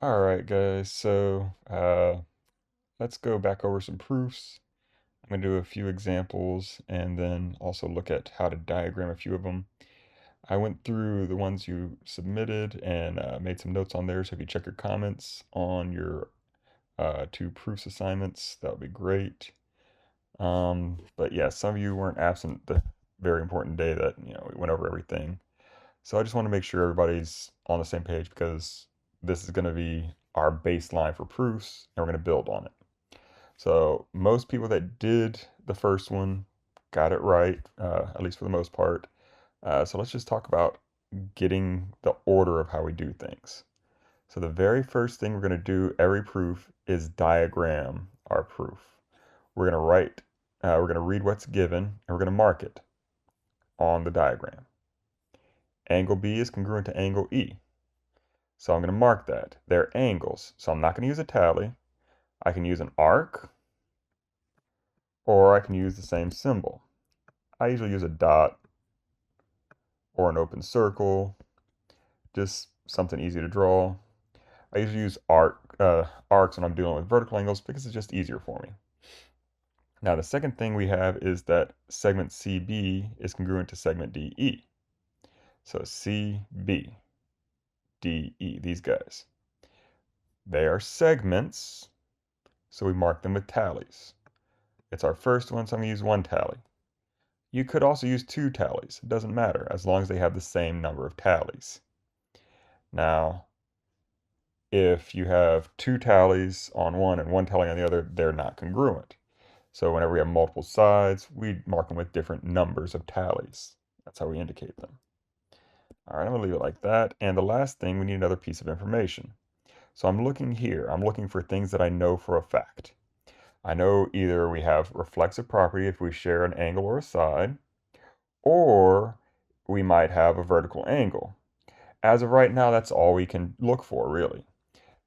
All right, guys, let's go back over some proofs. I'm going to do a few examples and then also look at how to diagram a few of them. I went through the ones you submitted and made some notes on there, so if you check your comments on your two proofs assignments, that would be great. But yeah, some of you weren't absent the very important day that, we went over everything. So I just want to make sure everybody's on the same page because this is going to be our baseline for proofs and we're going to build on it. So most people that did the first one got it right, at least for the most part. So let's just talk about getting the order of how we do things. So the very first thing we're going to do every proof is diagram our proof. We're going to read what's given and we're going to mark it on the diagram. Angle B is congruent to angle E. So I'm going to mark that. They're angles. So I'm not going to use a tally. I can use an arc, or I can use the same symbol. I usually use a dot or an open circle, just something easy to draw. I usually use arcs when I'm dealing with vertical angles because it's just easier for me. Now the second thing we have is that segment CB is congruent to segment DE. So CB, DE, these guys. They are segments, so we mark them with tallies. It's our first one, so I'm going to use one tally. You could also use two tallies. It doesn't matter, as long as they have the same number of tallies. Now, if you have two tallies on one and one tally on the other, they're not congruent. So whenever we have multiple sides, we mark them with different numbers of tallies. That's how we indicate them. All right, I'm gonna leave it like that. And the last thing, we need another piece of information. So I'm looking here. I'm looking for things that I know for a fact. I know either we have reflexive property if we share an angle or a side, or we might have a vertical angle. As of right now, that's all we can look for, really.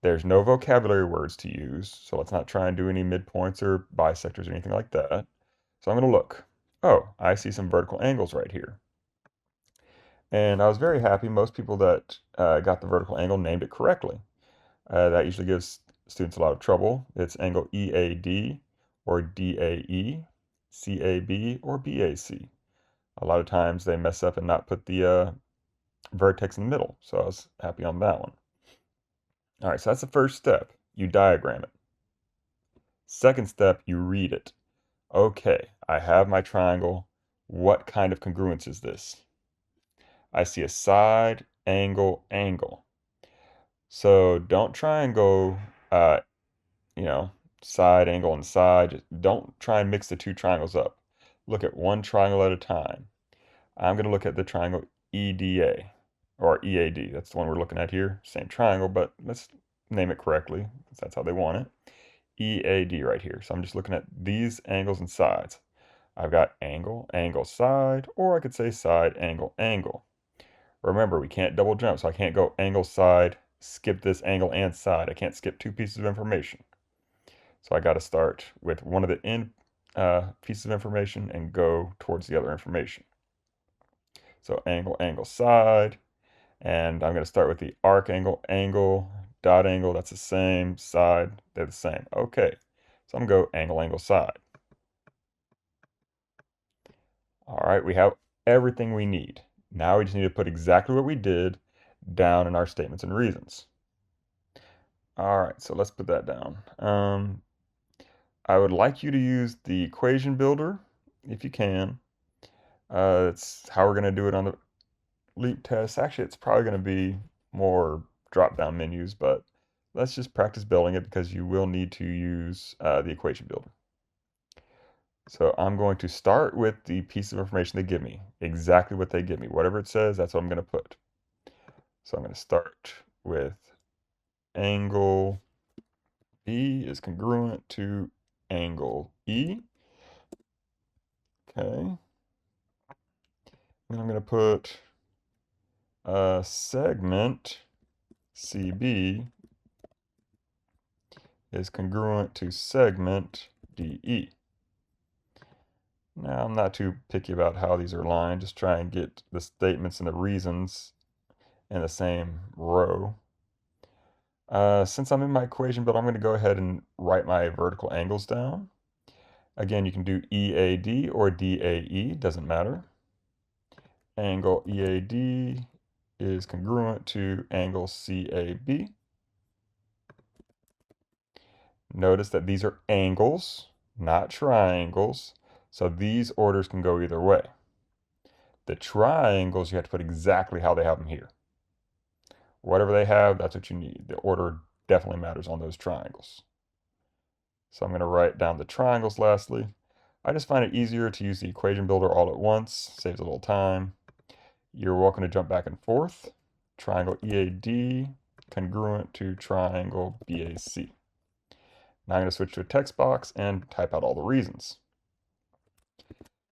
There's no vocabulary words to use, so let's not try and do any midpoints or bisectors or anything like that. So I'm going to look. Oh, I see some vertical angles right here. And I was very happy. Most people that got the vertical angle named it correctly. That usually gives students a lot of trouble. It's angle EAD or DAE, CAB, or BAC. A lot of times they mess up and not put the vertex in the middle, so I was happy on that one. All right, so that's the first step. You diagram it. Second step, you read it. Okay, I have my triangle. What kind of congruence is this? I see a side, angle, angle. So don't try and go, uh, you know, side, angle, and side. Just don't try and mix the two triangles up. Look at one triangle at a time. I'm going to look at the triangle EDA or EAD. That's the one we're looking at here. Same triangle, but let's name it correctly because that's how they want it. EAD right here. So I'm just looking at these angles and sides. I've got angle, angle, side, or I could say side, angle, angle. Remember, we can't double jump, so I can't go angle, side, skip this angle and side. I can't skip two pieces of information. So I got to start with one of the end pieces of information and go towards the other information. So angle, angle, side, and I'm going to start with the arc angle, angle, dot angle, that's the same, side, they're the same. Okay, so I'm going to go angle, angle, side. All right, we have everything we need. Now we just need to put exactly what we did down in our statements and reasons. All right, so let's put that down. I would like you to use the equation builder if you can. That's how we're going to do it on the LEAP test. Actually, it's probably going to be more drop-down menus, but let's just practice building it because you will need to use the equation builder. So I'm going to start with the piece of information they give me, exactly what they give me. Whatever it says, that's what I'm going to put. So I'm going to start with angle B is congruent to angle E. Okay. Then I'm going to put segment CB is congruent to segment DE. Now, I'm not too picky about how these are aligned, just try and get the statements and the reasons in the same row. Since I'm in my equation builder, I'm going to go ahead and write my vertical angles down. Again, you can do EAD or DAE, doesn't matter. Angle EAD is congruent to angle CAB. Notice that these are angles, not triangles, so these orders can go either way. The triangles, you have to put exactly how they have them here. Whatever they have, that's what you need. The order definitely matters on those triangles. So I'm going to write down the triangles lastly. I just find it easier to use the equation builder all at once, saves a little time. You're welcome to jump back and forth. Triangle EAD congruent to triangle BAC. Now I'm going to switch to a text box and type out all the reasons.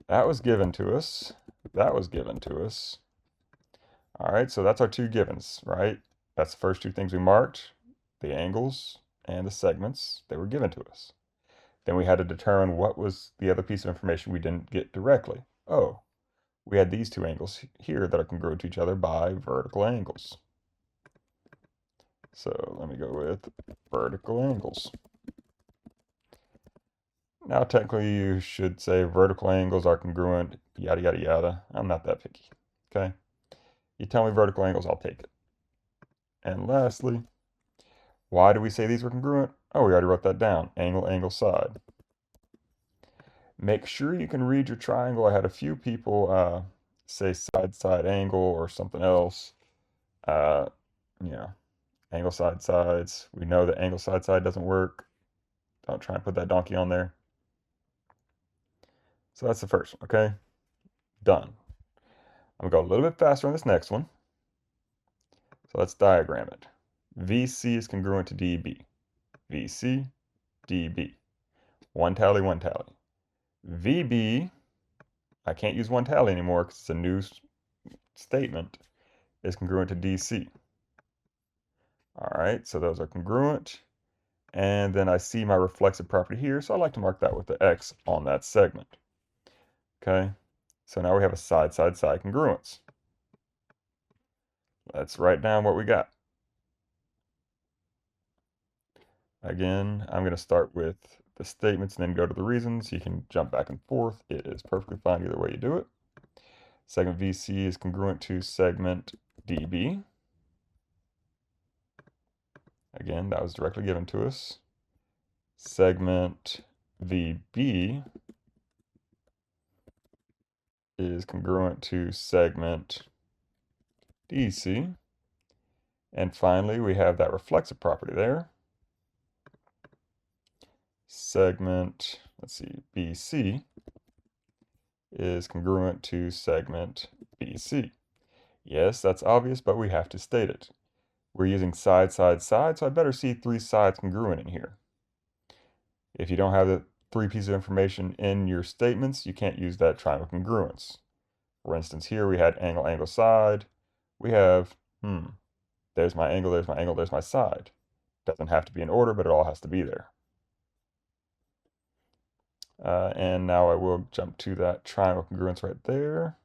That was given to us. That was given to us. All right, so that's our two givens, right? That's the first two things we marked, the angles and the segments. They were given to us. Then we had to determine what was the other piece of information we didn't get directly. Oh, we had these two angles here that are congruent to each other by vertical angles. So let me go with vertical angles. Now technically you should say vertical angles are congruent, yada, yada, yada. I'm not that picky, okay? You tell me vertical angles, I'll take it. And lastly, why do we say these were congruent? Oh, we already wrote that down. Angle, angle, side. Make sure you can read your triangle. I had a few people say side, side, angle, or something else. Yeah, angle, side, sides. We know that angle, side, side doesn't work. Don't try and put that donkey on there. So that's the first one, okay? Done. I'm going to go a little bit faster on this next one. So let's diagram it. VC is congruent to DB. VC, DB. One tally, one tally. VB, I can't use one tally anymore because it's a new statement, is congruent to DC. All right, so those are congruent. And then I see my reflexive property here, so I like to mark that with the X on that segment. Okay, so now we have a side-side-side congruence. Let's write down what we got. Again, I'm going to start with the statements and then go to the reasons. You can jump back and forth. It is perfectly fine either way you do it. Segment VC is congruent to segment DB. Again, that was directly given to us. Segment VB is congruent to segment DC. And finally, we have that reflexive property there. Segment, let's see, BC is congruent to segment BC. Yes, that's obvious, but we have to state it. We're using side, side, side, so I better see three sides congruent in here. If you don't have the three pieces of information in your statements, you can't use that triangle congruence. For instance, here we had angle, angle, side. We have, there's my angle, there's my angle, there's my side. Doesn't have to be in order, but it all has to be there. And now I will jump to that triangle congruence right there.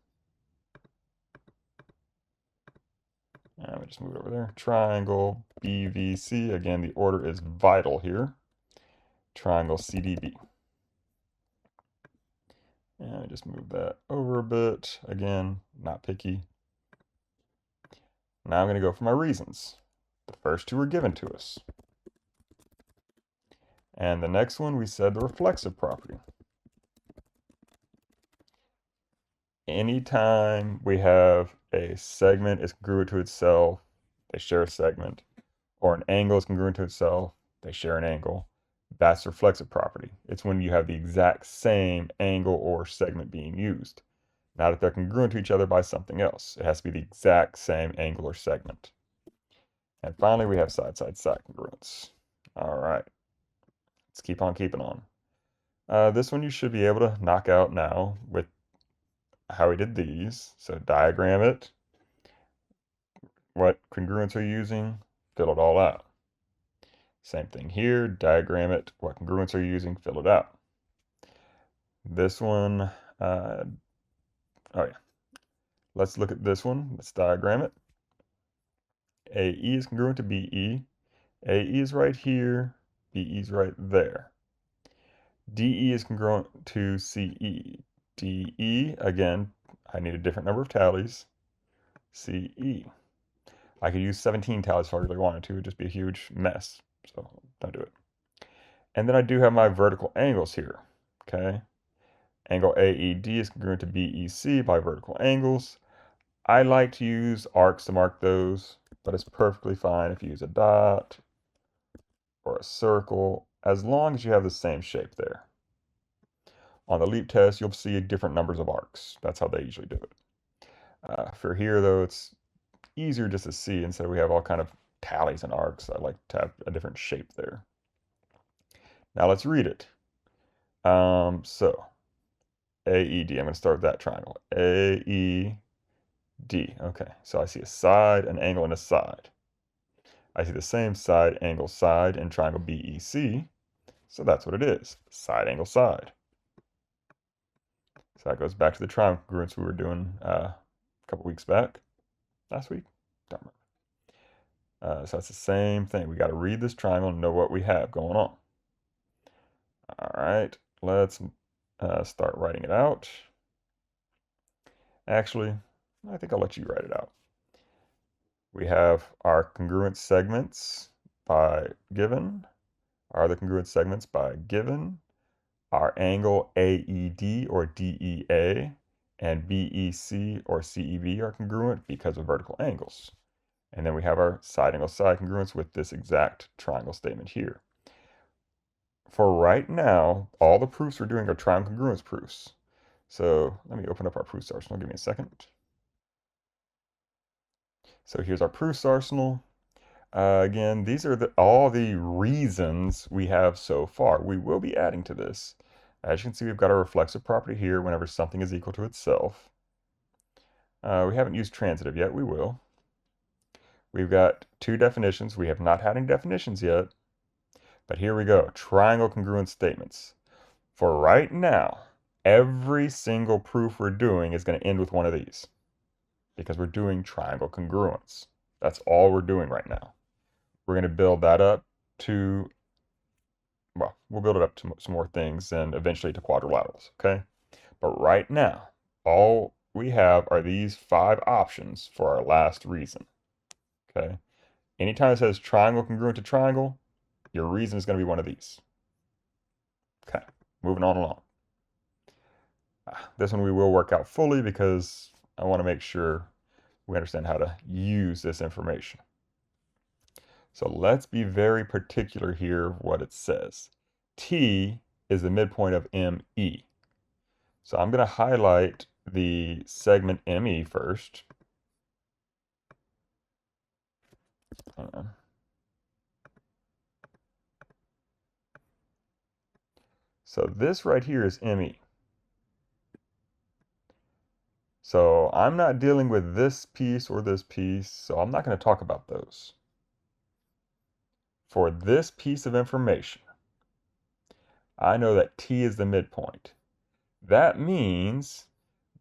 And we just move it over there. Triangle BVC. Again, the order is vital here. Triangle CDB. And I just move that over a bit. Again, not picky. Now I'm going to go for my reasons. The first two were given to us. And the next one, we said the reflexive property. Anytime we have a segment is congruent to itself, they share a segment, or an angle is congruent to itself, they share an angle, that's reflexive property. It's when you have the exact same angle or segment being used. Not if they're congruent to each other by something else. It has to be the exact same angle or segment. And finally, we have side-side-side congruence. All right, let's keep on keeping on. This one you should be able to knock out now with how we did these. So diagram it. What congruence are you using? Fill it all out. Same thing here, diagram it. What congruence are you using? Fill it out. This one, oh yeah. Let's look at this one. Let's diagram it. AE is congruent to BE. AE is right here, BE is right there. DE is congruent to CE. DE, again, I need a different number of tallies. CE. I could use 17 tallies if I really wanted to. It'd just be a huge mess. So don't do it. And then I do have my vertical angles here. Okay. Angle AED is congruent to BEC by vertical angles. I like to use arcs to mark those, but it's perfectly fine if you use a dot or a circle, as long as you have the same shape there. On the LEAP test, you'll see different numbers of arcs. That's how they usually do it. For here, though, it's easier just to see instead we have all kind of tallies and arcs. I like to have a different shape there. Now let's read it. So AED, I'm going to start with that triangle. AED. Okay, so I see a side, an angle, and a side. I see the same side, angle, side in triangle BEC. So that's what it is. Side, angle, side. So that goes back to the triangle congruence we were doing a couple weeks back. Last week? Don't remember. So that's the same thing. We got to read this triangle and know what we have going on. All right, let's start writing it out. Actually, I think I'll let you write it out. We have our congruent segments by given, are the congruent segments by given, our angle AED or DEA and BEC or CEB are congruent because of vertical angles. And then we have our side angle side congruence with this exact triangle statement here. For right now, all the proofs we're doing are triangle congruence proofs. So let me open up our proofs arsenal. Give me a second. So here's our proofs arsenal. Again, these are all the reasons we have so far. We will be adding to this. As you can see, we've got a reflexive property here whenever something is equal to itself. We haven't used transitive yet. We will. We've got two definitions. We have not had any definitions yet. But here we go. Triangle congruent statements. For right now, every single proof we're doing is going to end with one of these. Because we're doing triangle congruence. That's all we're doing right now. We're going to build that up to, well, we'll build it up to some more things and eventually to quadrilaterals, okay? But right now, all we have are these 5 options for our last reason, okay? Anytime it says triangle congruent to triangle, your reason is going to be one of these. Okay, moving on along. This one we will work out fully because I want to make sure we understand how to use this information. So let's be very particular here what it says. T is the midpoint of ME. So I'm going to highlight the segment ME first. So this right here is ME. So I'm not dealing with this piece or this piece, so I'm not going to talk about those. For this piece of information, I know that T is the midpoint. That means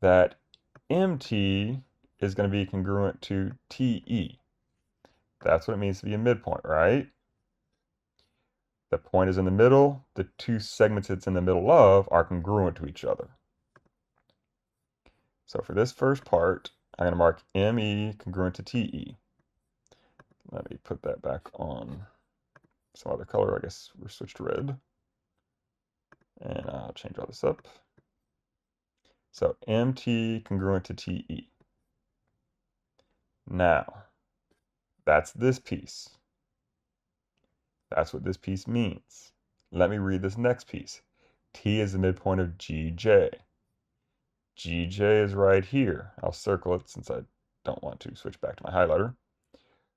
that MT is going to be congruent to TE. That's what it means to be a midpoint, right? The point is in the middle. The two segments it's in the middle of are congruent to each other. So for this first part, I'm going to mark ME congruent to TE. Let me put that back on some other color. I guess we're switched to red. And I'll change all this up. So MT congruent to TE. Now, that's this piece. That's what this piece means. Let me read this next piece. T is the midpoint of GJ. GJ is right here. I'll circle it since I don't want to switch back to my highlighter.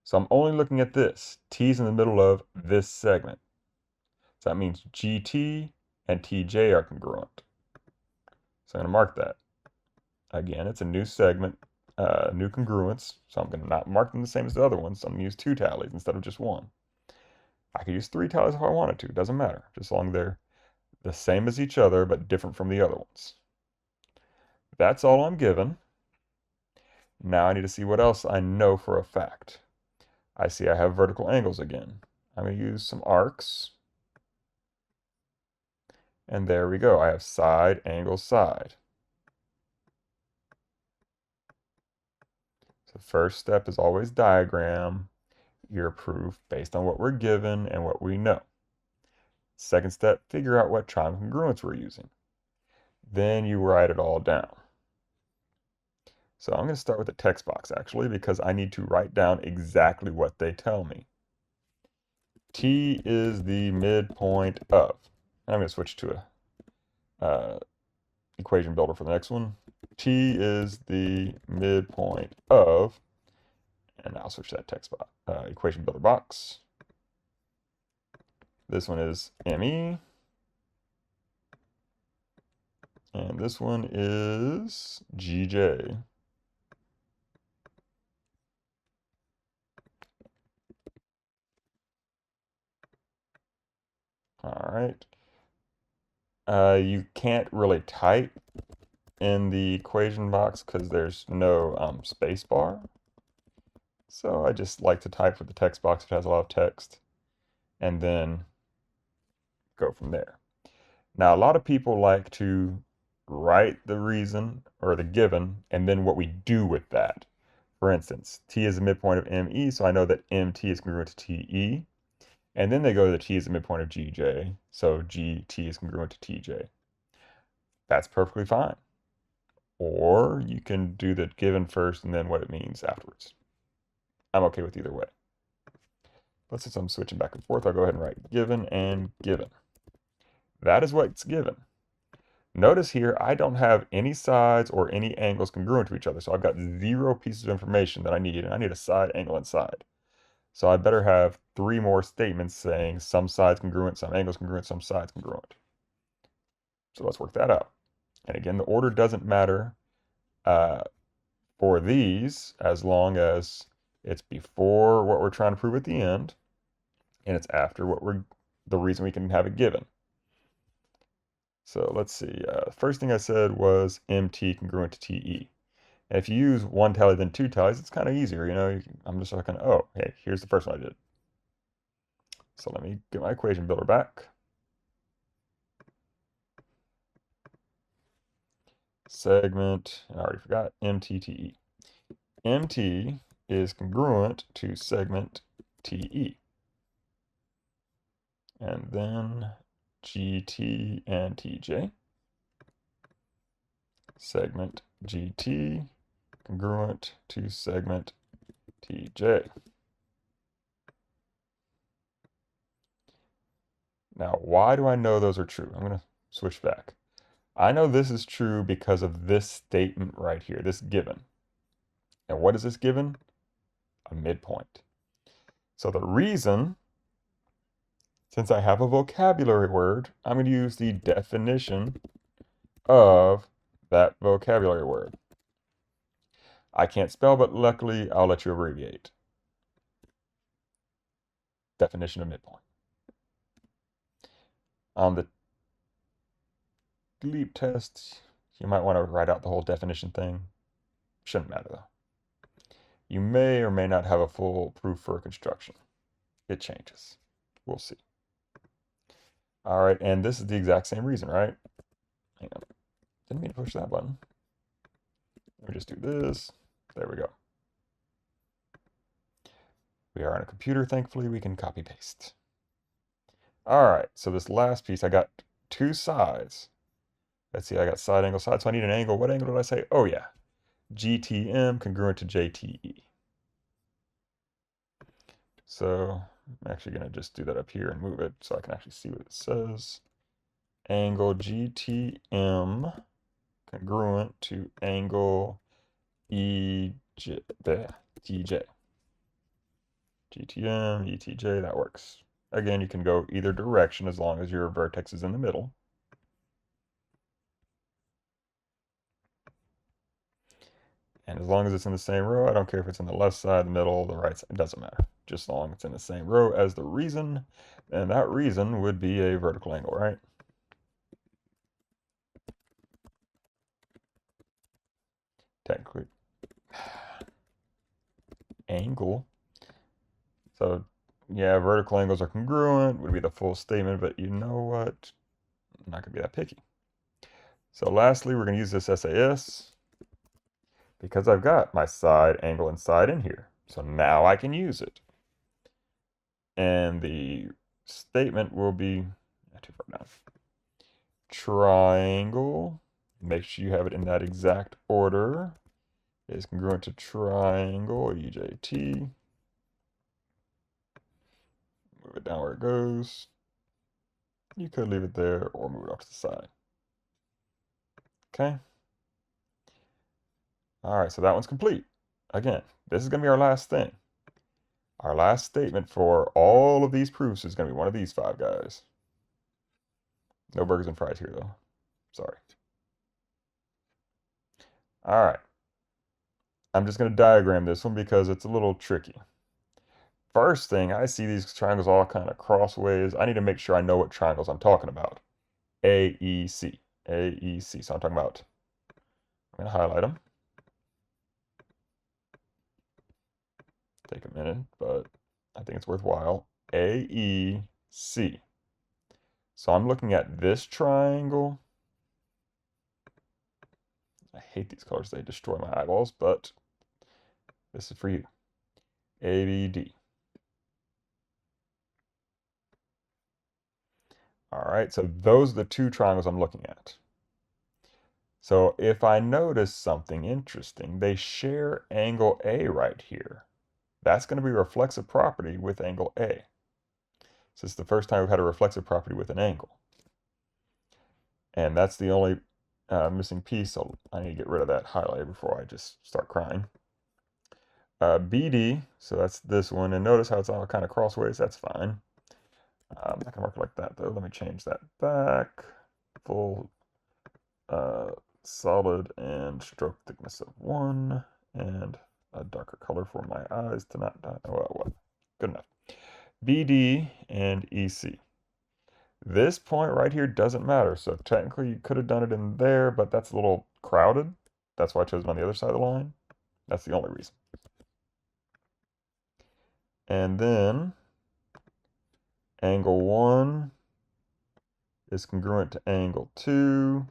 So I'm only looking at this. T is in the middle of this segment. So that means GT and TJ are congruent. So I'm going to mark that. Again, it's a new segment, new congruence. So I'm going to not mark them the same as the other ones. So I'm going to use 2 tallies instead of just 1. I could use 3 tallies if I wanted to. It doesn't matter. Just as long as they're the same as each other, but different from the other ones. That's all I'm given. Now I need to see what else I know for a fact. I see I have vertical angles again. I'm going to use some arcs. And there we go. I have side, angle, side. So first step is always diagram your proof based on what we're given and what we know. Second step, figure out what triangle congruence we're using. Then you write it all down. So I'm going to start with the text box actually because I need to write down exactly what they tell me. T is the midpoint of. I'm going to switch to a equation builder for the next one. T is the midpoint of, and I'll switch that text box, equation builder box. This one is ME. And this one is GJ. All right. You can't really type in the equation box because there's no space bar. So I just like to type with the text box. It has a lot of text. And then go from there. Now, a lot of people like to write the reason or the given and then what we do with that. For instance, T is the midpoint of ME, so I know that MT is congruent to TE. And then they go to the T is the midpoint of GJ, so GT is congruent to TJ. That's perfectly fine. Or you can do the given first and then what it means afterwards. I'm okay with either way. But since I'm switching back and forth, I'll go ahead and write given and given. That is what's given. Notice here, I don't have any sides or any angles congruent to each other. So I've got 0 pieces of information that I need, and I need a side, angle, and side. So I better have 3 more statements saying some sides congruent, some angles congruent, some sides congruent. So let's work that out. And again, the order doesn't matter for these as long as it's before what we're trying to prove at the end, and it's after the reason we can have it given. So let's see. First thing I said was MT congruent to TE. And if you use one tally then 2 tallies, it's kind of easier. I'm just like, oh, hey, here's the first one I did. So let me get my equation builder back. Segment, I already forgot, MTTE. MT is congruent to segment TE. And then GT and TJ. Segment GT congruent to segment TJ. Now, why do I know those are true? I'm going to switch back. I know this is true because of this statement right here, this given. And what is this given? A midpoint. So the reason, since I have a vocabulary word, I'm going to use the definition of that vocabulary word. I can't spell, but luckily I'll let you abbreviate. Definition of midpoint. On the LEAP test, you might want to write out the whole definition thing. Shouldn't matter though. You may or may not have a full proof for construction. It changes. We'll see. All right, and this is the exact same reason, right? Hang on. Didn't mean to push that button. Let me just do this. There we go. We are on a computer, thankfully, we can copy paste. All right, so this last piece, I got 2 sides. Let's see, I got side, angle, side, so I need an angle. What angle did I say? Oh yeah, GTM congruent to JTE. So I'm actually going to just do that up here and move it so I can actually see what it says. Angle GTM congruent to angle TJ. GTM, ETJ, that works. Again, you can go either direction as long as your vertex is in the middle. And as long as it's in the same row, I don't care if it's in the left side, the middle, the right side, it doesn't matter. Just as long as it's in the same row as the reason, and that reason would be a vertical angle, right? Technically. Angle. So Yeah, vertical angles are congruent would be the full statement, but you know what? I'm not going to be that picky. So lastly, we're going to use this SAS because I've got my side angle and side in here. So now I can use it. And the statement will be, too far down, triangle, make sure you have it in that exact order, is congruent to triangle, EJT. Move it down where it goes. You could leave it there or move it off to the side. Okay. All right, so that one's complete. Again, this is going to be our last thing. Our last statement for all of these proofs is going to be one of these 5 guys. No burgers and fries here, though. Sorry. All right. I'm just going to diagram this one because it's a little tricky. First thing, I see these triangles all kind of crossways. I need to make sure I know what triangles I'm talking about. AEC. AEC. So I'm talking about, I'm going to highlight them. Take a minute, but I think it's worthwhile. AEC. So I'm looking at this triangle. I hate these colors. They destroy my eyeballs, but this is for you. ABD. All right, so those are the 2 triangles I'm looking at. So if I notice something interesting, they share angle A right here. That's going to be a reflexive property with angle A. So it's the first time we've had a reflexive property with an angle. And that's the only missing piece, so I need to get rid of that highlight before I just start crying. BD, so that's this one, and notice how it's all kind of crossways, that's fine. I'm not gonna mark it like that though, let me change that back. Full solid and stroke thickness of 1, and a darker color for my eyes to not die. Oh, well, good enough. BD and EC. This point right here doesn't matter, so technically you could have done it in there, but that's a little crowded. That's why I chose it on the other side of the line. That's the only reason. And then angle 1 is congruent to angle 2.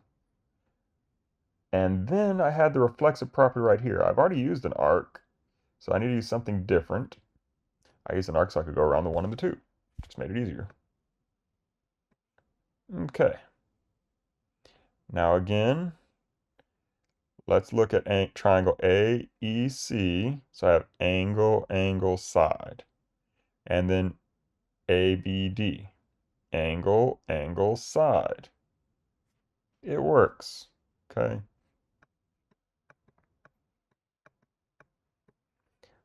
And then I had the reflexive property right here. I've already used an arc, so I need to use something different. I used an arc so I could go around the 1 and the 2. Just made it easier. Okay. Now again, let's look at triangle AEC. So I have angle, angle, side. And then ABD. Angle, angle, side. It works. Okay.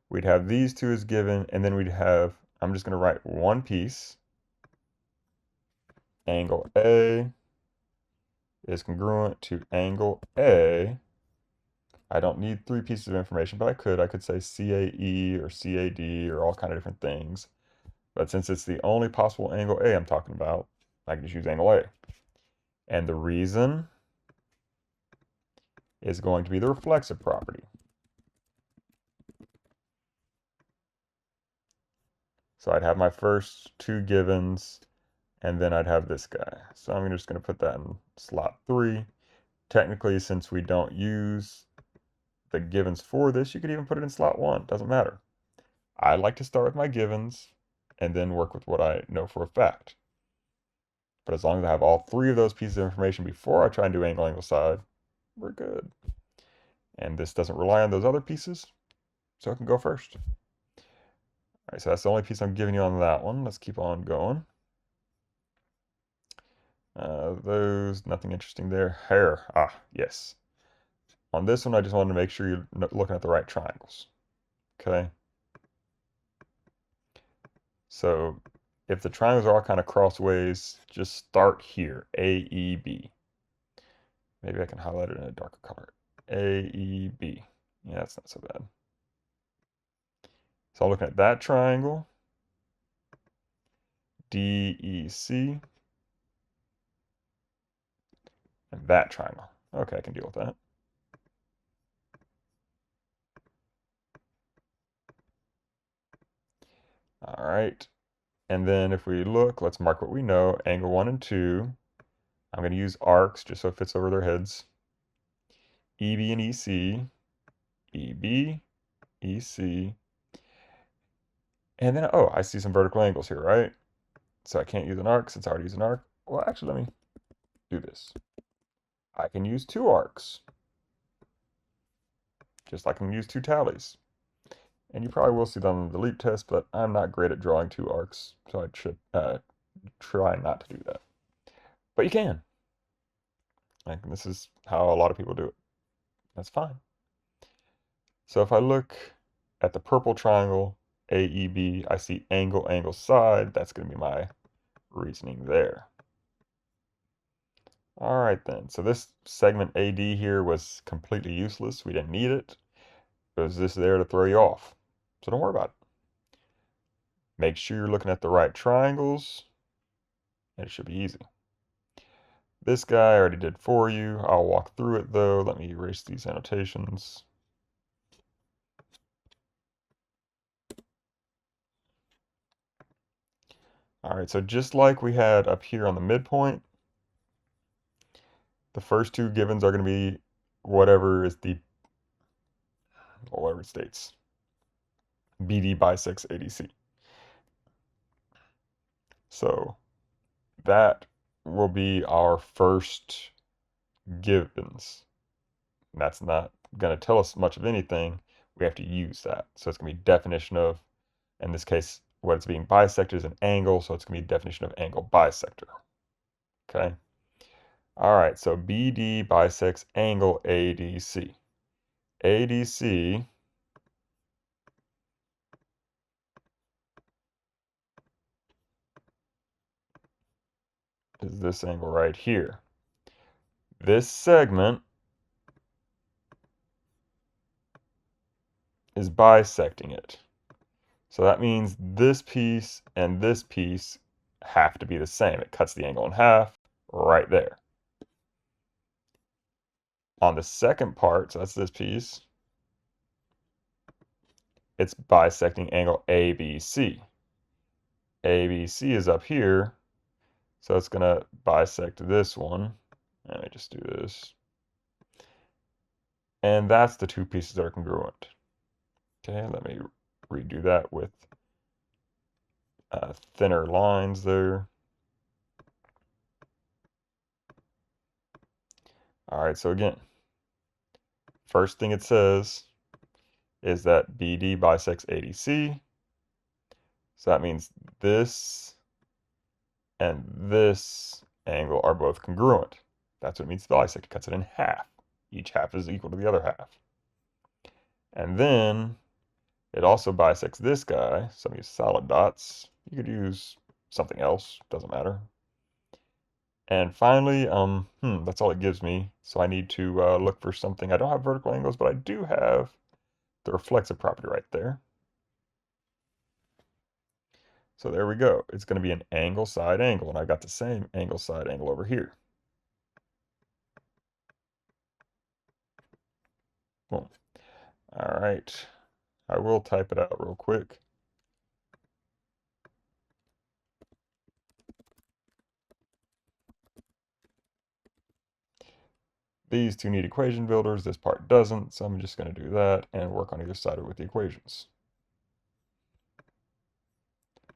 We'd have these 2 as given, and then we'd have, I'm just going to write one piece. Angle A is congruent to angle A. I don't need 3 pieces of information, but I could say CAE or CAD or all kind of different things. But since it's the only possible angle A I'm talking about, I can just use angle A. And the reason is going to be the reflexive property. So I'd have my first 2 givens, and then I'd have this guy. So I'm just going to put that in slot 3. Technically, since we don't use the givens for this, you could even put it in slot 1. Doesn't matter. I like to start with my givens and then work with what I know for a fact. But as long as I have all 3 of those pieces of information before I try and do angle, angle, side, we're good. And this doesn't rely on those other pieces, so it can go first. All right, so that's the only piece I'm giving you on that one. Let's keep on going. Those, nothing interesting there. Hair, yes. On this one, I just wanted to make sure you're looking at the right triangles. Okay. So if the triangles are all kind of crossways, just start here, AEB. Maybe I can highlight it in a darker color. AEB. Yeah, that's not so bad. So I'm looking at that triangle, DEC, and that triangle. Okay, I can deal with that. All right, And then if we look, let's mark what we know. Angle 1 and 2. I'm going to use arcs just so it fits over their heads. EB and EC. EB, EC. And then, oh, I see some vertical angles here, right? So I can't use an arc since I already used an arc. Well, actually, let me do this. I can use two arcs, just like I can use two tallies. And you probably will see them on the delete test, but I'm not great at drawing two arcs, so I should try not to do that. But you can. Like, this is how a lot of people do it. That's fine. So if I look at the purple triangle, AEB, I see angle, angle, side. That's going to be my reasoning there. All right then, so this segment AD here was completely useless. We didn't need it. It was just there to throw you off. So don't worry about it. Make sure you're looking at the right triangles, and it should be easy. This guy I already did for you. I'll walk through it though. Let me erase these annotations. All right, so just like we had up here on the midpoint, the first two givens are going to be whatever is the, or whatever it states. BD bisects ADC. So that will be our first givens. That's not going to tell us much of anything. We have to use that. So it's going to be definition of, in this case, what it's being bisected is an angle, so it's going to be definition of angle bisector. Okay? All right, so BD bisects angle ADC. ADC is this angle right here. This segment is bisecting it. So that means this piece and this piece have to be the same. It cuts the angle in half right there. On the second part, so that's this piece, it's bisecting angle ABC. ABC is up here, so it's going to bisect this one. Let me just do this. And that's the two pieces that are congruent. Okay, let me redo that with thinner lines there. All right, so again, first thing it says is that BD bisects ADC. So that means this and this angle are both congruent. That's what it means to bisect. It cuts it in half. Each half is equal to the other half. And then it also bisects this guy. Some use solid dots. You could use something else. Doesn't matter. And finally, that's all it gives me. So I need to look for something. I don't have vertical angles, but I do have the reflexive property right there. So there we go. It's going to be an angle, side, angle. And I've got the same angle, side, angle over here. Boom. All right. I will type it out real quick. These two need equation builders. This part doesn't. So I'm just going to do that and work on either side of it with the equations.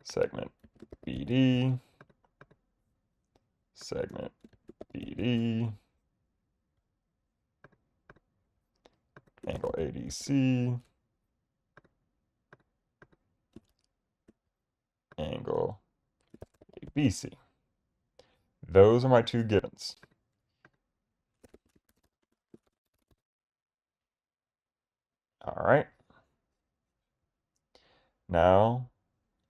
Segment BD. Segment BD. Angle ADC. Angle ABC. Those are my two givens. All right. Now,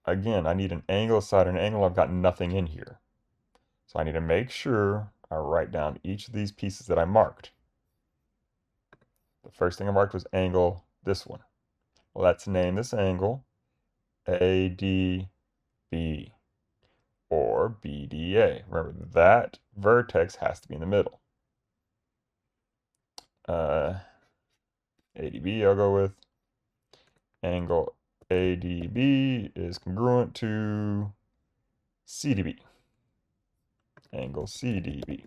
again, I need an angle, side, and an angle. I've got nothing in here. So I need to make sure I write down each of these pieces that I marked. The first thing I marked was angle, this one. Let's name this angle ADB or BDA. Remember, that vertex has to be in the middle. ADB I'll go with. Angle ADB is congruent to CDB. Angle CDB.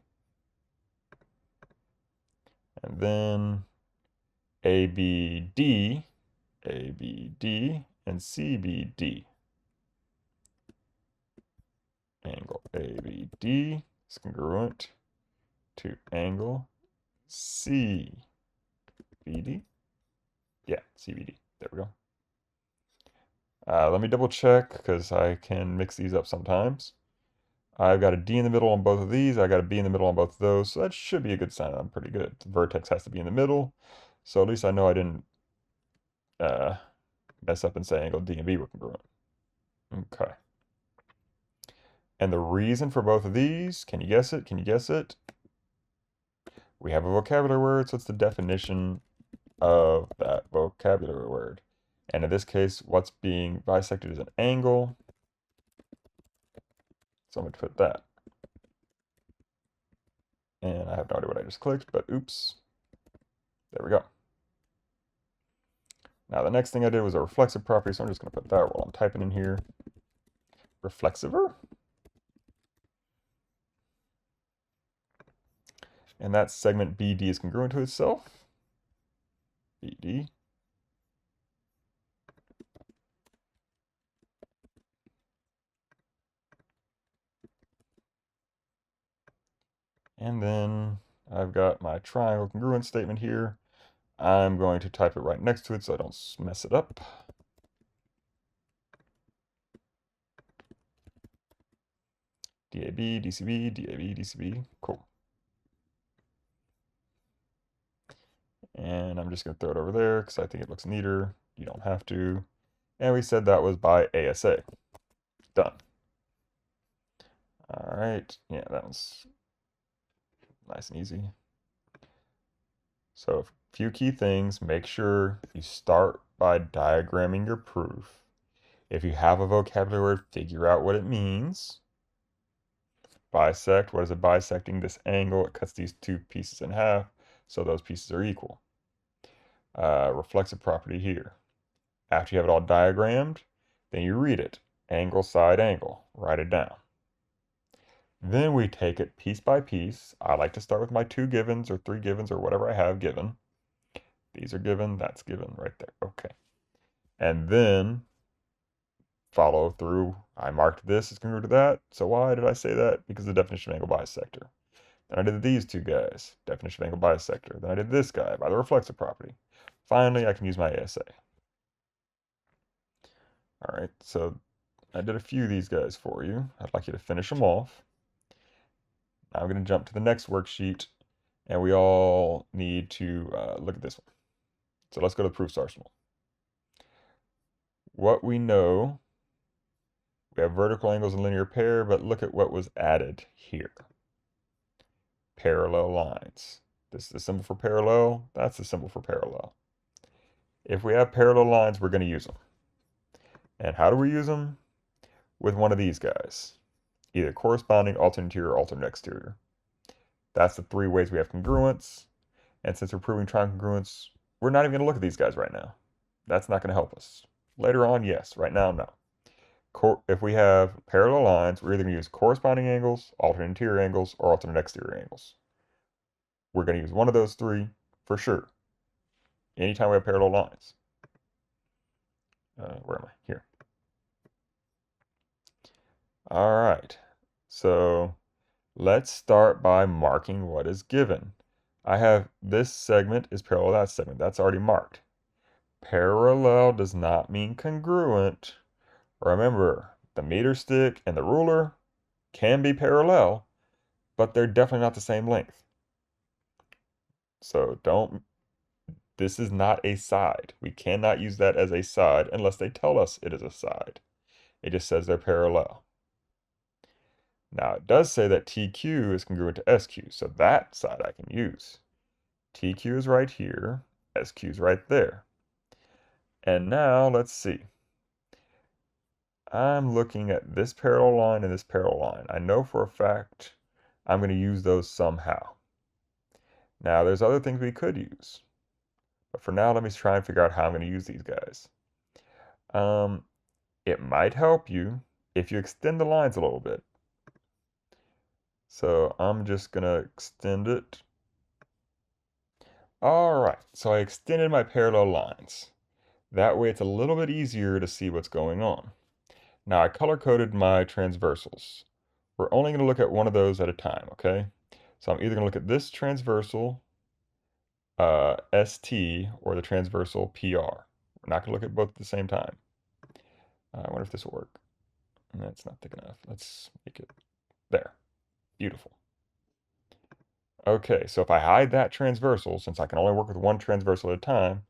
And then ABD, ABD, and CBD. Angle ABD is congruent to angle CBD. Yeah, CBD. There we go. Let me double check because I can mix these up sometimes. I've got a D in the middle on both of these. I got a B in the middle on both of those. So that should be a good sign. I'm pretty good. The vertex has to be in the middle. So at least I know I didn't mess up and say angle D and B were congruent. Okay. And the reason for both of these, can you guess it? Can you guess it? We have a vocabulary word, so it's the definition of that vocabulary word. And in this case, what's being bisected is an angle. So I'm going to put that. And I have no idea what I just clicked, but oops. There we go. Now the next thing I did was a reflexive property, so I'm just going to put that while I'm typing in here. Reflexiver. And that segment BD is congruent to itself. BD. And then I've got my triangle congruence statement here. I'm going to type it right next to it so I don't mess it up. DAB, DCB, DAB, DCB. Cool. And I'm just going to throw it over there because I think it looks neater. You don't have to. And we said that was by ASA. Done. All right. Yeah, that was nice and easy. So a few key things. Make sure you start by diagramming your proof. If you have a vocabulary word, figure out what it means. Bisect, what is it bisecting? This angle, it cuts these two pieces in half, so those pieces are equal. Reflexive property here. After you have it all diagrammed, then you read it. Angle, side, angle. Write it down. Then we take it piece by piece. I like to start with my 2 givens or 3 givens or whatever I have given. These are given, that's given right there. Okay. And then follow through. I marked this as congruent to that. So why did I say that? Because the definition of angle bisector. Then I did these 2 guys, definition of angle bisector. Then I did this guy by the reflexive property. Finally, I can use my ASA. All right, so I did a few of these guys for you. I'd like you to finish them off. Now I'm going to jump to the next worksheet, and we all need to look at this one. So let's go to the proofs arsenal. What we know, we have vertical angles in linear pair, but look at what was added here. Parallel lines. This is the symbol for parallel. That's the symbol for parallel. If we have parallel lines, we're going to use them. And how do we use them? With one of these guys. Either corresponding, alternate interior, or alternate exterior. That's the 3 ways we have congruence. And since we're proving triangle congruence, we're not even going to look at these guys right now. That's not going to help us. Later on, yes. Right now, no. If we have parallel lines, we're either going to use corresponding angles, alternate interior angles, or alternate exterior angles. We're going to use one of those 3 for sure. Anytime we have parallel lines. Where am I? Here. All right. So let's start by marking what is given. I have this segment is parallel to that segment. That's already marked. Parallel does not mean congruent. Remember, the meter stick and the ruler can be parallel, but they're definitely not the same length. So this is not a side. We cannot use that as a side unless they tell us it is a side. It just says they're parallel. Now, it does say that TQ is congruent to SQ, so that side I can use. TQ is right here, SQ is right there. And now, let's see. I'm looking at this parallel line and this parallel line. I know for a fact I'm going to use those somehow. Now, there's other things we could use. But for now, let me try and figure out how I'm going to use these guys. It might help you if you extend the lines a little bit. So I'm just going to extend it. All right, so I extended my parallel lines. That way it's a little bit easier to see what's going on. Now I color-coded my transversals. We're only going to look at one of those at a time, okay? So I'm either going to look at this transversal ST or the transversal PR. We're not going to look at both at the same time. I wonder if this will work. That's not thick enough. Let's make it there. Beautiful. Okay, so if I hide that transversal, since I can only work with one transversal at a time,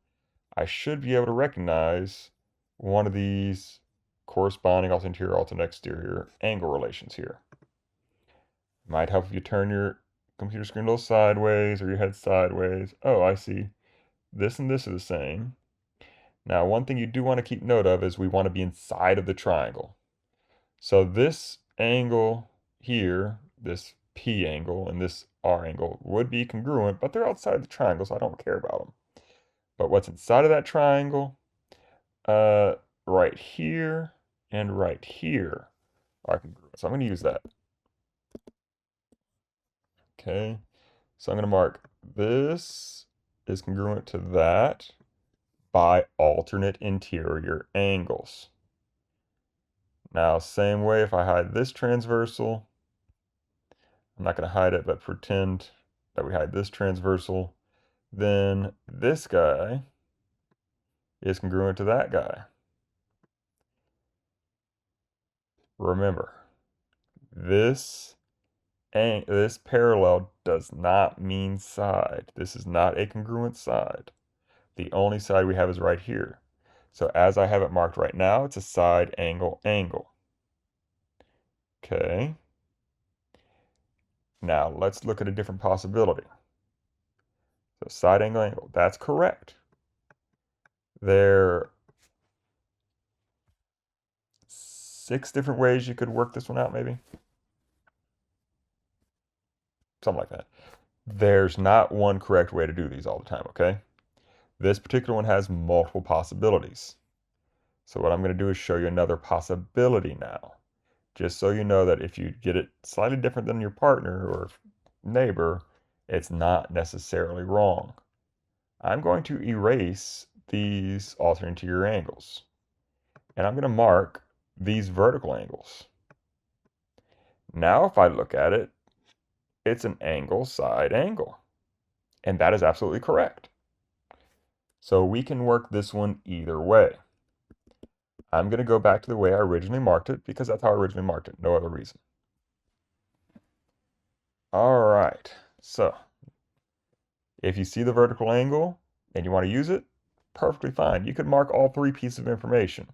I should be able to recognize one of these corresponding alt interior, alt exterior angle relations here. Might help if you turn your computer screen a little sideways or your head sideways. Oh, I see. This and this are the same. Now, one thing you do want to keep note of is we want to be inside of the triangle. So this angle here, this P angle and this R angle would be congruent, but they're outside the triangle, so I don't care about them. But what's inside of that triangle, right here and right here are congruent. So I'm going to use that. Okay, so I'm going to mark this is congruent to that by alternate interior angles. Now, same way if I hide this transversal, I'm not going to hide it, but pretend that we hide this transversal, then this guy is congruent to that guy. Remember, this parallel does not mean side. This is not a congruent side. The only side we have is right here. So as I have it marked right now, it's a side angle angle. Okay. Now let's look at a different possibility. So side angle angle, that's correct. There are 6 different ways you could work this one out, maybe. Something like that. There's not one correct way to do these all the time, okay? This particular one has multiple possibilities. So what I'm going to do is show you another possibility now. Just so you know that if you get it slightly different than your partner or neighbor, it's not necessarily wrong. I'm going to erase these alternate interior angles. And I'm going to mark these vertical angles. Now if I look at it, it's an angle side angle. And that is absolutely correct. So we can work this one either way. I'm going to go back to the way I originally marked it because that's how I originally marked it, no other reason. All right, so if you see the vertical angle and you want to use it, perfectly fine. You could mark all 3 pieces of information,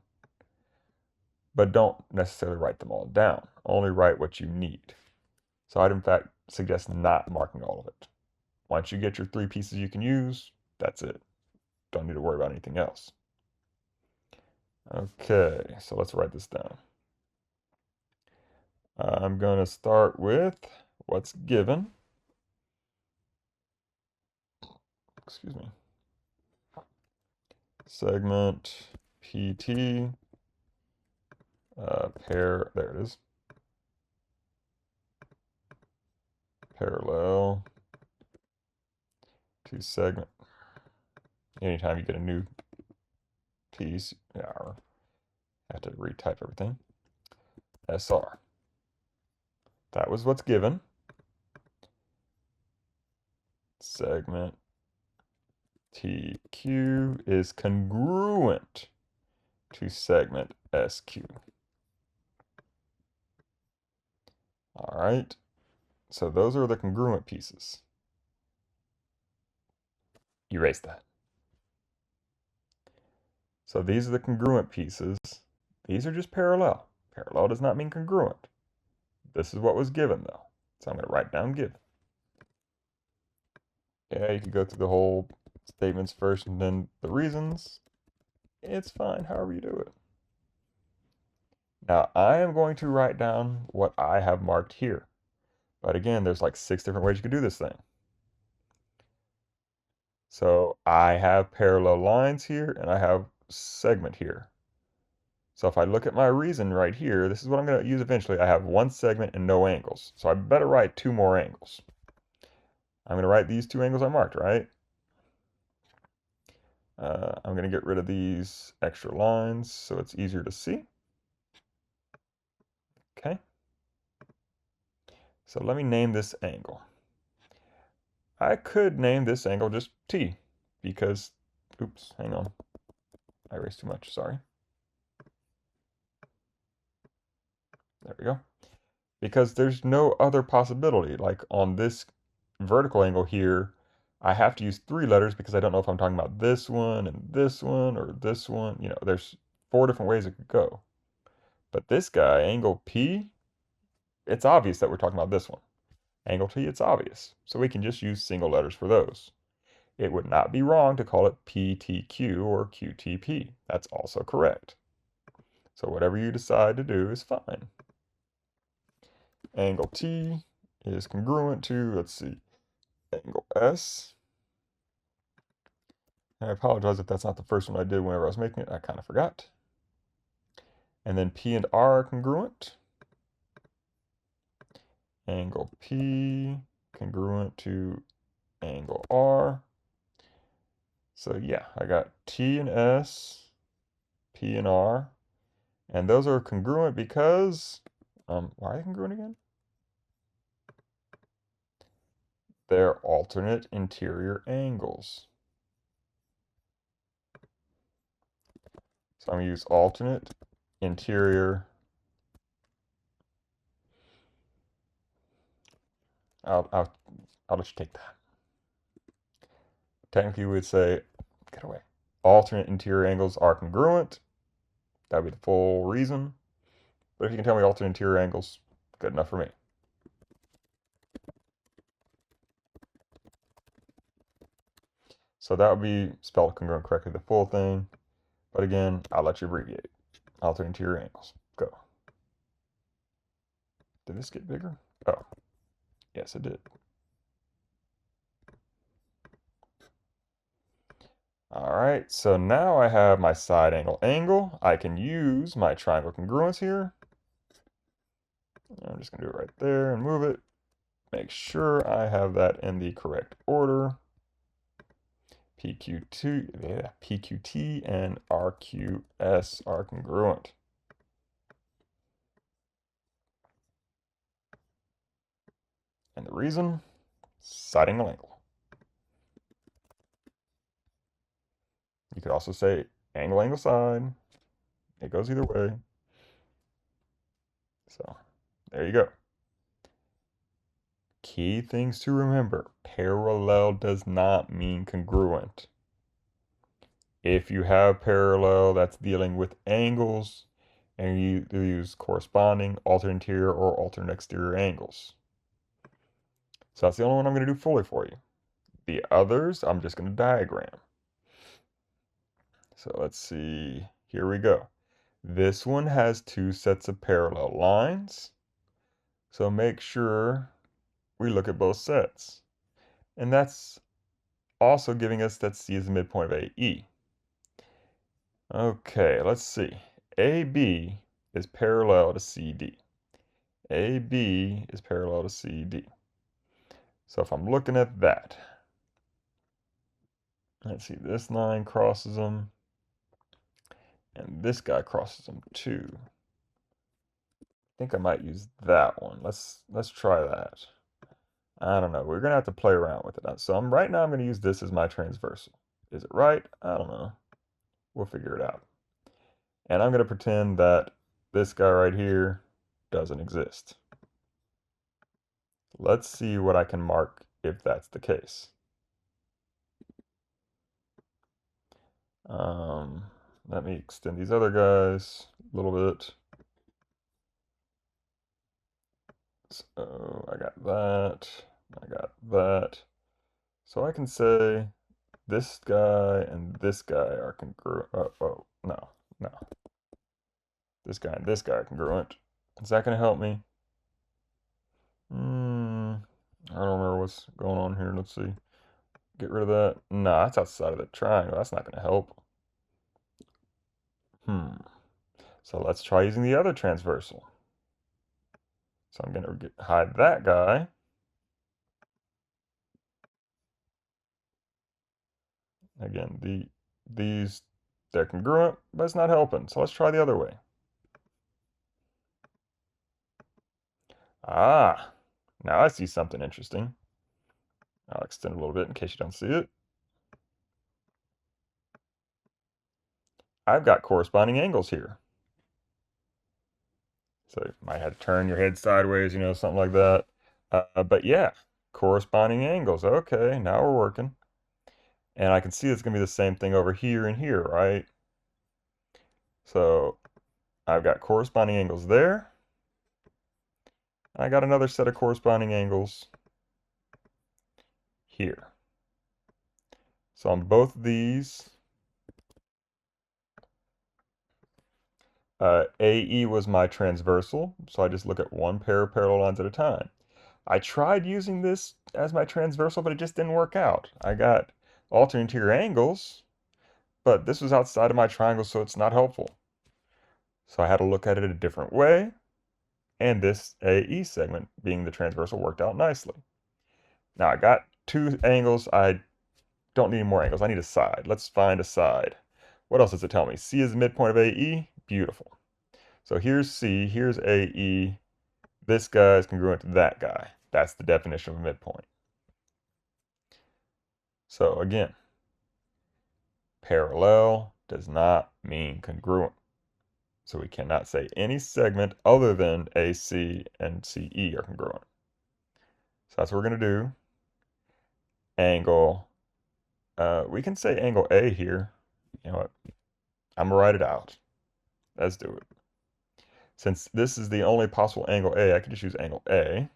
but don't necessarily write them all down. Only write what you need. So I'd in fact suggest not marking all of it. Once you get your 3 pieces you can use, that's it. Don't need to worry about anything else. Okay, so let's write this down. I'm going to start with what's given. Excuse me. Segment PT there it is. Parallel to segment. Anytime you get a new piece, I have to retype everything. SR. That was what's given. Segment TQ is congruent to segment SQ. All right, so those are the congruent pieces. Erase that. So these are the congruent pieces. These are just parallel. Parallel does not mean congruent. This is what was given though. So I'm going to write down given. Yeah, you could go through the whole statements first and then the reasons. It's fine, however you do it. Now, I am going to write down what I have marked here. But again, there's like 6 different ways you could do this thing. So I have parallel lines here and I have segment here. So if I look at my reason right here, this is what I'm going to use eventually. I have one segment and no angles. So I better write two more angles. I'm going to write these two angles I marked, right? I'm going to get rid of these extra lines so it's easier to see. Okay. So let me name this angle. I could name this angle just T because, oops, hang on. I erased too much, sorry. There we go. Because there's no other possibility. Like on this vertical angle here, I have to use three letters because I don't know if I'm talking about this one and this one or this one. You know, there's four different ways it could go. But this guy, angle P, it's obvious that we're talking about this one. Angle T, it's obvious. So we can just use single letters for those. It would not be wrong to call it PTQ or QTP. That's also correct. So whatever you decide to do is fine. Angle T is congruent to, let's see, angle S. And I apologize if that's not the first one I did whenever I was making it. I kind of forgot. And then P and R are congruent. Angle P congruent to angle R. So yeah, I got T and S, P and R. And those are congruent because, why are they congruent again? They're alternate interior angles. So I'm going to use alternate interior. I'll let you take that. Technically, we would say, get away. Alternate interior angles are congruent. That would be the full reason. But if you can tell me alternate interior angles, good enough for me. So that would be spelled congruent correctly, the full thing. But again, I'll let you abbreviate. Alternate interior angles. Go. Did this get bigger? Oh, yes, it did. All right, so now I have my side angle. I can use my triangle congruence here. I'm just gonna do it right there and move it. Make sure I have that in the correct order. PQT and RQS are congruent. And the reason, side angle. You could also say angle side. It goes either way. So there you go. Key things to remember. Parallel does not mean congruent. If you have parallel, that's dealing with angles, and you use corresponding alternate interior or alternate exterior angles. So that's the only one I'm going to do fully for you. The others, I'm just going to diagram. So let's see. Here we go. This one has two sets of parallel lines. So make sure we look at both sets. And that's also giving us that C is the midpoint of AE. Okay, let's see. AB is parallel to CD. AB is parallel to CD. So if I'm looking at that, let's see, this line crosses them, and this guy crosses them too. I think I might use that one. Let's try that. I don't know. We're gonna have to play around with it. So right now I'm gonna use this as my transversal. Is it right? I don't know. We'll figure it out. And I'm gonna pretend that this guy right here doesn't exist. Let's see what I can mark if that's the case. Let me extend these other guys a little bit. So I got that, I got that. So I can say this guy and this guy are congruent. Oh, no. This guy and this guy are congruent. Is that going to help me? I don't remember what's going on here. Let's see. Get rid of that. Nah, that's outside of the triangle. That's not going to help. So let's try using the other transversal. So I'm going to hide that guy. Again, they're congruent, but it's not helping. So let's try the other way. Ah, now I see something interesting. I'll extend a little bit in case you don't see it. I've got corresponding angles here. So you might have to turn your head sideways, something like that. But yeah, corresponding angles. Okay, now we're working. And I can see it's going to be the same thing over here and here, right? So I've got corresponding angles there. I got another set of corresponding angles here. So on both of these, AE was my transversal, so I just look at one pair of parallel lines at a time. I tried using this as my transversal, but it just didn't work out. I got alternate interior angles, but this was outside of my triangle, so it's not helpful. So I had to look at it a different way, and this AE segment, being the transversal, worked out nicely. Now I got two angles. I don't need more angles. I need a side. Let's find a side. What else does it tell me? C is the midpoint of AE. Beautiful. So here's C, here's AE. This guy is congruent to that guy. That's the definition of a midpoint. So again, parallel does not mean congruent. So we cannot say any segment other than AC and CE are congruent. So that's what we're going to do. Angle. We can say angle A here. You know what? I'm going to write it out. Let's do it. Since this is the only possible angle A, I can just use angle A.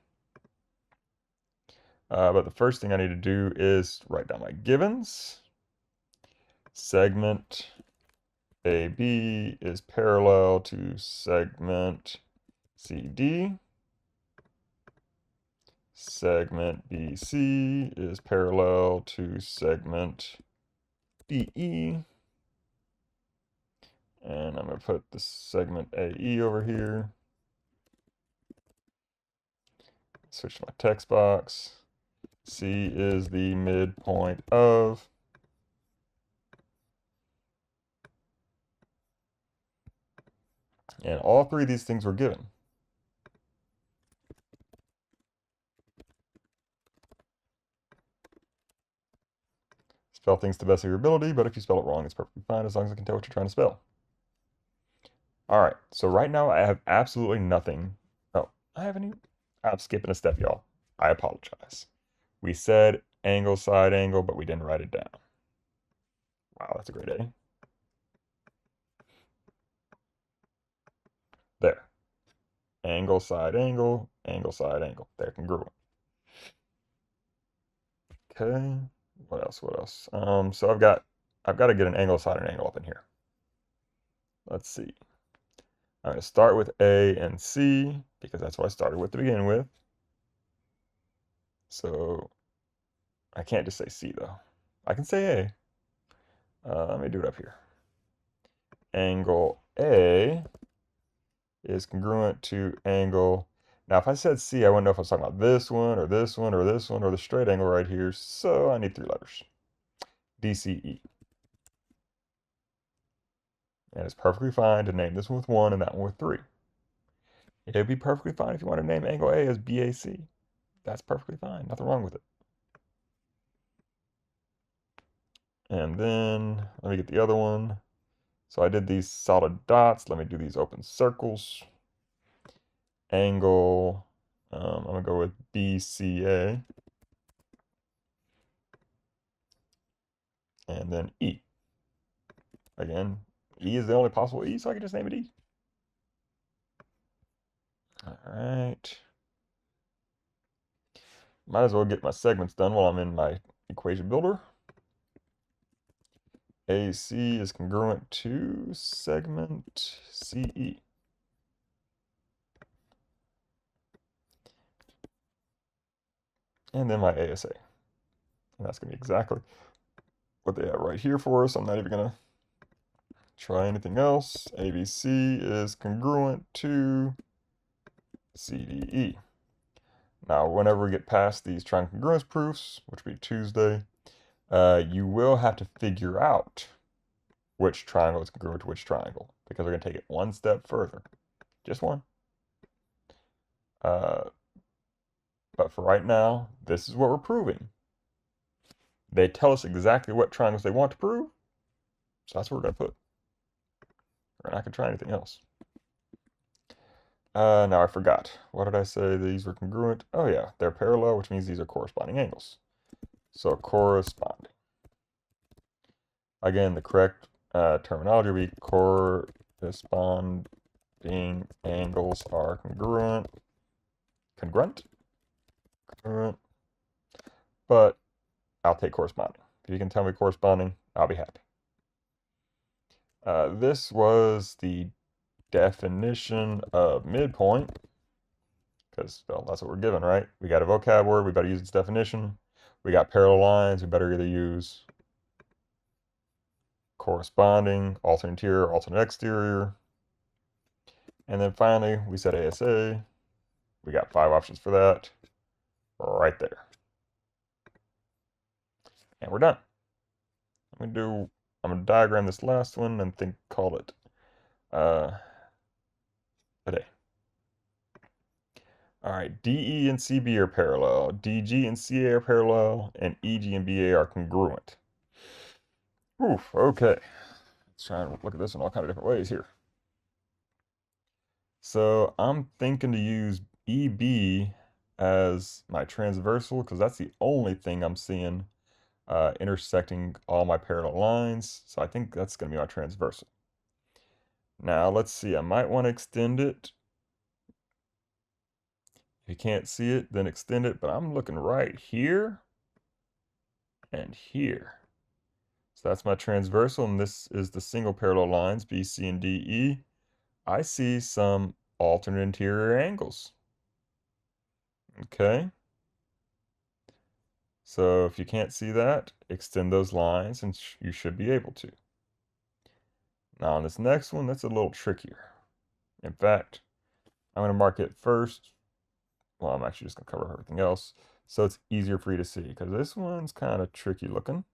But the first thing I need to do is write down my givens. Segment AB is parallel to segment CD. Segment BC is parallel to segment BE. And I'm going to put the segment AE over here. Switch to my text box. C is the midpoint of. And all three of these things were given. Spell things to the best of your ability, but if you spell it wrong, it's perfectly fine as long as I can tell what you're trying to spell. All right, so right now I have absolutely nothing. Oh, I haven't even. I'm skipping a step, y'all. I apologize. We said angle, side angle, but we didn't write it down. Wow, that's a great A. There. Angle, side angle, angle, side angle. They're congruent. Okay. What else? What else? So I've got to get an angle, side, and angle up in here. Let's see. I'm going to start with A and C because that's what I started with to begin with. So I can't just say C though. I can say A. Let me do it up here. Angle A is congruent to angle. Now, if I said C, I wouldn't know if I was talking about this one or this one or this one or the straight angle right here. So I need three letters. DCE. And it's perfectly fine to name this one with 1 and that one with 3. It would be perfectly fine if you want to name angle A as BAC. That's perfectly fine. Nothing wrong with it. And then let me get the other one. So I did these solid dots. Let me do these open circles. Angle, I'm going to go with BCA. And then E. Again, E is the only possible E, so I can just name it E. All right. Might as well get my segments done while I'm in my equation builder. AC is congruent to segment CE. And then my ASA. And that's going to be exactly what they have right here for us. I'm not even going to Try anything else. ABC is congruent to CDE. Now, whenever we get past these triangle congruence proofs, which will be Tuesday, you will have to figure out which triangle is congruent to which triangle, because we're going to take it one step further. Just one. But for right now, this is what we're proving. They tell us exactly what triangles they want to prove, so that's what we're going to put. We're not going to try anything else. Now I forgot. What did I say these were congruent? Oh yeah, they're parallel, which means these are corresponding angles. So corresponding. Again, the correct terminology would be corresponding angles are congruent. Congruent? Congruent. But I'll take corresponding. If you can tell me corresponding, I'll be happy. This was the definition of midpoint, because well, that's what we're given, right? We got a vocab word, we better use its definition. We got parallel lines, we better either use corresponding, alternate interior, alternate exterior. And then finally, we said ASA. We got 5 options for that right there. And we're done. I'm gonna diagram this last one and call it a day. All right, DE and CB are parallel, DG and CA are parallel, and EG and BA are congruent. Oof, okay. Let's try and look at this in all kinds of different ways here. So I'm thinking to use EB as my transversal, because that's the only thing I'm seeing intersecting all my parallel lines. So I think that's going to be my transversal. Now let's see, I might want to extend it. If you can't see it, then extend it, but I'm looking right here and here. So that's my transversal, and this is the single parallel lines, BC and DE. I see some alternate interior angles. Okay. So if you can't see that, extend those lines and you should be able to. Now on this next one, that's a little trickier. In fact, I'm going to mark it first. Well, I'm actually just going to cover everything else so it's easier for you to see, because this one's kind of tricky looking.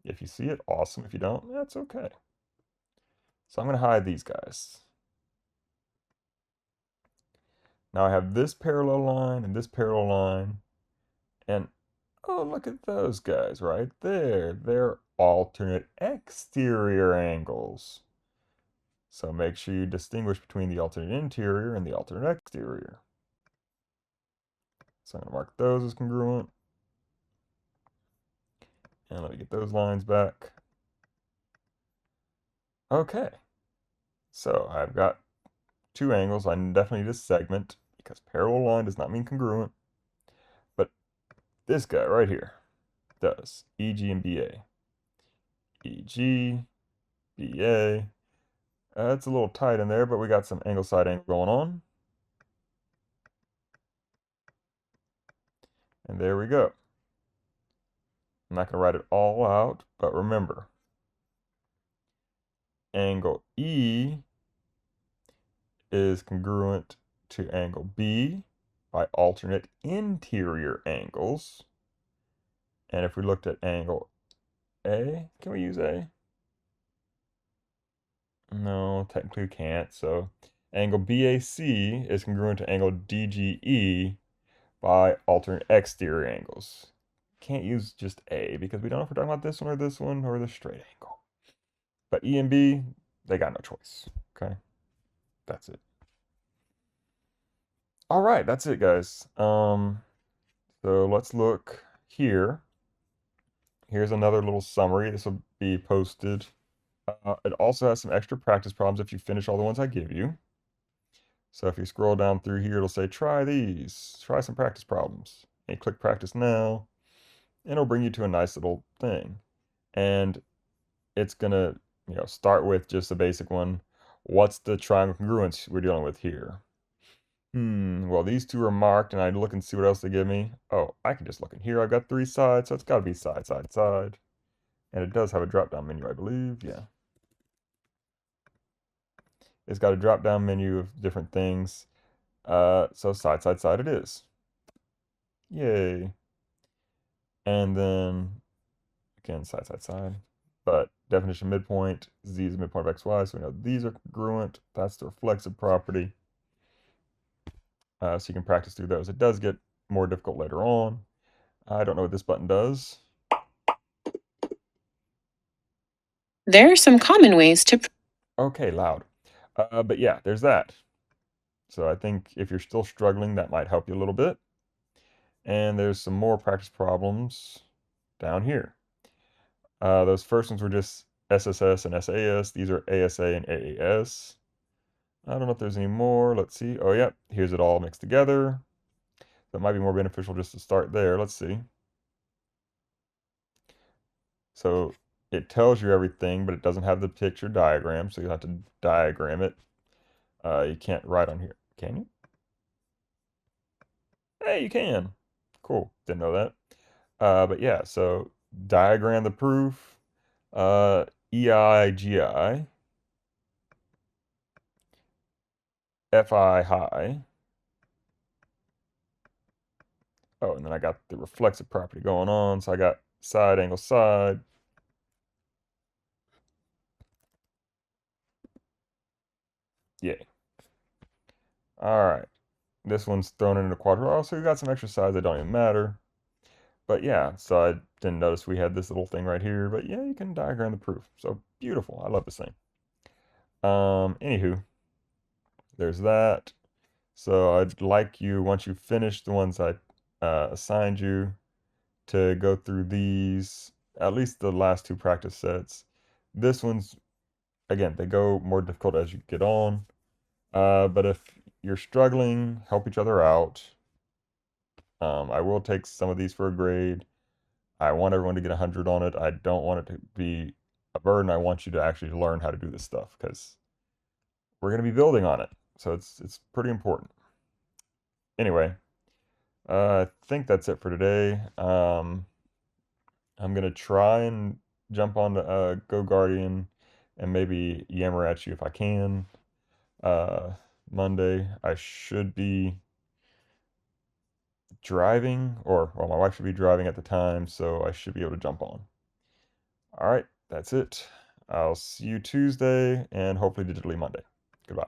If you see it, awesome. If you don't, that's okay. So I'm going to hide these guys. Now I have this parallel line and this parallel line, and oh, look at those guys right there. They're alternate exterior angles. So make sure you distinguish between the alternate interior and the alternate exterior. So I'm going to mark those as congruent. And let me get those lines back. Okay. So I've got 2 angles. I definitely need a segment, because parallel line does not mean congruent. But this guy right here does. EG and BA. EG, BA. It's a little tight in there, but we got some angle side angle going on. And there we go. I'm not going to write it all out, but remember, angle E is congruent to angle B by alternate interior angles. And if we looked at angle A, can we use A? No, technically we can't. So angle BAC is congruent to angle DGE by alternate exterior angles. Can't use just A, because we don't know if we're talking about this one or the straight angle. But E and B, they got no choice. Okay, that's it. All right, that's it, guys. So let's look here. Here's another little summary. This will be posted. It also has some extra practice problems if you finish all the ones I give you. So if you scroll down through here, it'll say, try these. Try some practice problems. And you click practice now, and it'll bring you to a nice little thing. And it's going to start with just the basic one. What's the triangle congruence we're dealing with here? Well, these 2 are marked, and I look and see what else they give me. Oh, I can just look in here. I've got 3 sides, so it's got to be side, side, side. And it does have a drop-down menu, I believe. Yeah. It's got a drop-down menu of different things. So side, side, side it is. Yay. And then, again, side, side, side. But definition midpoint, z is the midpoint of xy, so we know these are congruent. That's the reflexive property. So you can practice through those. It does get more difficult later on. I don't know what this button does. There are some common ways to... Okay, loud. But yeah, there's that. So I think if you're still struggling, that might help you a little bit. And there's some more practice problems down here. Those first ones were just SSS and SAS. These are ASA and AAS. I don't know if there's any more. Let's see. Oh, yeah, here's it all mixed together. That might be more beneficial just to start there. Let's see. So it tells you everything, but it doesn't have the picture diagram, so you have to diagram it. You can't write on here. Can you? Hey, you can. Cool. Didn't know that. But yeah, so diagram the proof. EI, FI high. Oh, and then I got the reflexive property going on. So I got side angle side. Yay. All right. This one's thrown into quadrilateral, so we got some exercise that don't even matter. But yeah, so I didn't notice we had this little thing right here. But yeah, you can diagram the proof. So beautiful. I love this thing. Anywho, there's that. So I'd like you, once you finish the ones I assigned you, to go through these, at least the last two practice sets. This one's, again, they go more difficult as you get on. But if you're struggling, help each other out. I will take some of these for a grade. I want everyone to get 100 on it. I don't want it to be a burden. I want you to actually learn how to do this stuff because we're going to be building on it. So it's pretty important. Anyway, I think that's it for today. I'm gonna try and jump on the Go Guardian and maybe yammer at you if I can. Monday, I should be driving, or well, my wife should be driving at the time, so I should be able to jump on. All right, that's it. I'll see you Tuesday and hopefully digitally Monday.